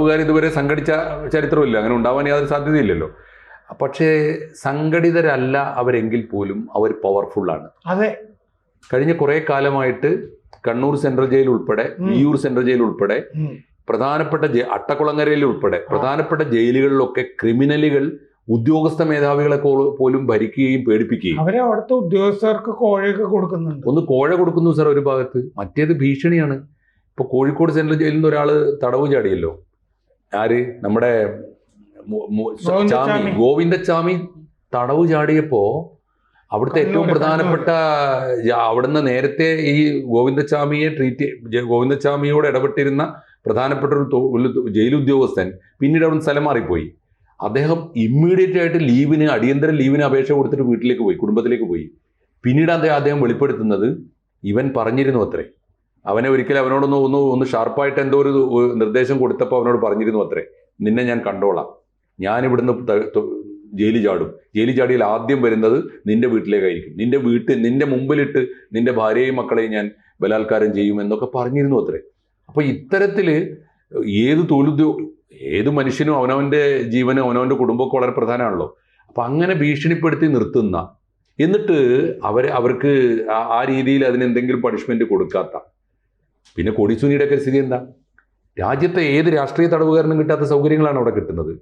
തടവുകാർ ഇതുവരെ സംഘടിച്ച ചരിത്രമില്ല, അങ്ങനെ ഉണ്ടാവാൻ യാതൊരു സാധ്യതയില്ലല്ലോ. പക്ഷേ സംഘടിതരല്ല അവരെങ്കിൽ പോലും അവർ പവർഫുള്ളാണ്. അതെ, കഴിഞ്ഞ കുറേ കാലമായിട്ട് കണ്ണൂർ സെൻട്രൽ ജയിൽ ഉൾപ്പെടെ, വിയ്യൂർ സെൻട്രൽ ജയിൽ ഉൾപ്പെടെ, പ്രധാനപ്പെട്ട അട്ടക്കുളങ്ങരയിൽ ഉൾപ്പെടെ പ്രധാനപ്പെട്ട ജയിലുകളിലൊക്കെ ക്രിമിനലുകൾ ഉദ്യോഗസ്ഥ മേധാവികളെ പോലും ഭരിക്കുകയും പേടിപ്പിക്കുകയും. അവരെ അവിടുത്തെ ഉദ്യോഗസ്ഥർക്ക് കോഴയൊക്കെ കൊടുക്കുന്നുണ്ട്. ഒന്ന് കോഴ കൊടുക്കുന്നു സാർ ഒരു ഭാഗത്ത്, മറ്റേത് ഭീഷണിയാണ്. ഇപ്പൊ കോഴിക്കോട് സെൻട്രൽ ജയിലിൽ നിന്ന് ഒരാൾ തടവ് ചാടിയല്ലോ. ആര്? നമ്മുടെ ഗോവിന്ദച്ചാമി തടവ് ചാടിയപ്പോ അവിടുത്തെ ഏറ്റവും പ്രധാനപ്പെട്ട, അവിടുന്ന് നേരത്തെ ഈ ഗോവിന്ദച്ചാമിയോട് ഇടപെട്ടിരുന്ന പ്രധാനപ്പെട്ട ഒരു ജയിൽ ഉദ്യോഗസ്ഥൻ പിന്നീട് അവിടുന്ന് സ്ഥലം മാറിപ്പോയി. അദ്ദേഹം ഇമ്മീഡിയറ്റ് ആയിട്ട് ലീവിന്, അടിയന്തര ലീവിന് അപേക്ഷ കൊടുത്തിട്ട് വീട്ടിലേക്ക് പോയി, കുടുംബത്തിലേക്ക് പോയി. പിന്നീട് അദ്ദേഹം വെളിപ്പെടുത്തുന്നത് ഇവൻ പറഞ്ഞിരുന്നു അത്രേ, അവനെ ഒരിക്കലും അവനോടൊന്ന് ഷാർപ്പായിട്ട് എന്തോ ഒരു നിർദ്ദേശം കൊടുത്തപ്പോൾ അവനോട് പറഞ്ഞിരുന്നു അത്രേ, നിന്നെ ഞാൻ കണ്ടോളാം, ഞാനിവിടുന്ന് ജയിലിൽ ചാടും, ജയിലിൽ ചാടിയാൽ ആദ്യം വരുന്നത് നിന്റെ വീട്ടിലേക്കായിരിക്കും, നിന്റെ മുമ്പിലിട്ട് നിന്റെ ഭാര്യയും മക്കളെയും ഞാൻ ബലാത്കാരം ചെയ്യും എന്നൊക്കെ പറഞ്ഞിരുന്നു അത്രേ. അപ്പൊ ഇത്തരത്തില് ഏത് മനുഷ്യനും അവനവന്റെ ജീവനും അവനവന്റെ കുടുംബമൊക്കെ വളരെ പ്രധാനമാണല്ലോ. അപ്പൊ അങ്ങനെ ഭീഷണിപ്പെടുത്തി നിർത്തുന്ന, എന്നിട്ട് അവർക്ക് ആ രീതിയിൽ അതിനെന്തെങ്കിലും പണിഷ്മെന്റ് കൊടുക്കാത്ത, പിന്നെ കൊടിസുനിയുടെ ഒക്കെ സ്ഥിതി എന്താ? രാജ്യത്തെ ഏത് രാഷ്ട്രീയ തടവുകാരനും കിട്ടാത്ത സൗകര്യങ്ങളാണ് അവിടെ കിട്ടുന്നത്.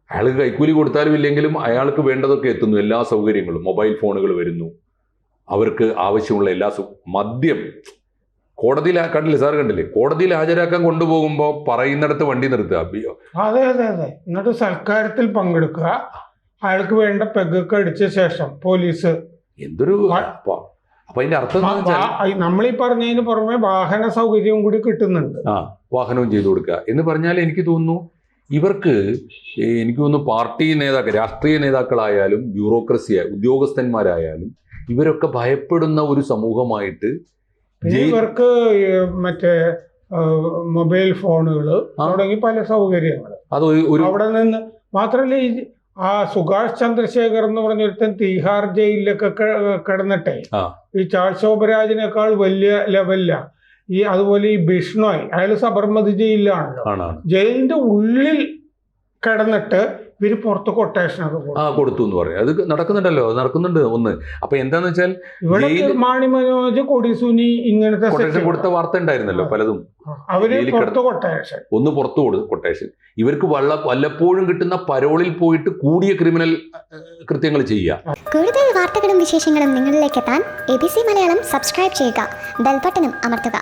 അയാൾക്ക് കൈക്കൂലി കൊടുത്താലും ഇല്ലെങ്കിലും അയാൾക്ക് വേണ്ടതൊക്കെ എത്തുന്നു, എല്ലാ സൗകര്യങ്ങളും. മൊബൈൽ ഫോണുകൾ വരുന്നു, അവർക്ക് ആവശ്യമുള്ള എല്ലാ മദ്യം കോടതിയിൽ കണ്ടില്ലേ സാർ, കണ്ടില്ലേ? കോടതിയിൽ ഹാജരാക്കാൻ കൊണ്ടുപോകുമ്പോൾ പറയുന്നിടത്ത് വണ്ടി നിർത്തുക. അതെ അതെ അതെ, എന്നിട്ട് സൽക്കാരത്തിൽ പങ്കെടുക്കുക, അയാൾക്ക് വേണ്ട പെഗൊക്കെ അടിച്ച ശേഷം പോലീസ് എന്തൊരു. അപ്പൊ അതിന്റെ അർത്ഥം നമ്മൾ ഈ പറഞ്ഞതിന് പുറമെ വാഹന സൗകര്യവും കൂടി കിട്ടുന്നുണ്ട്. വാഹനവും ചെയ്തു കൊടുക്കുക എന്ന് പറഞ്ഞാൽ എനിക്ക് തോന്നുന്നു പാർട്ടി നേതാക്കൾ, രാഷ്ട്രീയ നേതാക്കളായാലും ബ്യൂറോക്രസി ഉദ്യോഗസ്ഥന്മാരായാലും ഇവരൊക്കെ ഭയപ്പെടുന്ന ഒരു സമൂഹമായിട്ട്. ഇവർക്ക് മറ്റേ മൊബൈൽ ഫോണുകള് തുടങ്ങി പല സൗകര്യങ്ങൾ അവിടെ നിന്ന് മാത്രമല്ല, ആ സുഭാഷ് ചന്ദ്രശേഖർ എന്ന് പറഞ്ഞൊരുത്തൻ തീഹാർ ജയിലിലൊക്കെ കിടന്നിട്ടെ ഈ ചാൾസ് ശോഭരാജിനേക്കാൾ വലിയ ലെവലില. അതുപോലെ ഈ ബിഷ്ണോയ്, അയാൾ സബർമതി ജയിലിലാണല്ലോ, ജയിലിന്റെ ഉള്ളിൽ കിടന്നിട്ട് ഇവര് പുറത്ത് കൊട്ടേഷനൊക്കെ കൊടുത്തു എന്ന് പറയും. അത് നടക്കുന്നുണ്ടല്ലോ, അത് നടക്കുന്നുണ്ട്. ഒന്ന് അപ്പൊ എന്താന്ന് വെച്ചാൽ ഇവിടെ മാണി മനോജ്, കൊടിസുനി ഇങ്ങനത്തെ കൊടുത്ത വാർത്ത ഉണ്ടായിരുന്നല്ലോ പലതും. അവര് പുറത്ത് കൊട്ടേഷൻ, ഒന്ന് പുറത്തു കൊട്ടേഷൻ. ഇവർക്ക് വല്ലപ്പോഴും കിട്ടുന്ന പരോളിൽ പോയിട്ട് കൂടിയ ക്രിമിനൽ കൃത്യങ്ങൾ ചെയ്യുക. കൂടുതൽ വാർത്തകളും വിശേഷങ്ങളും നിങ്ങളിലേക്ക് എത്താൻ ABC മലയാളം സബ്സ്ക്രൈബ് ചെയ്യുക, ബെൽ ബട്ടണും അമർത്തുക.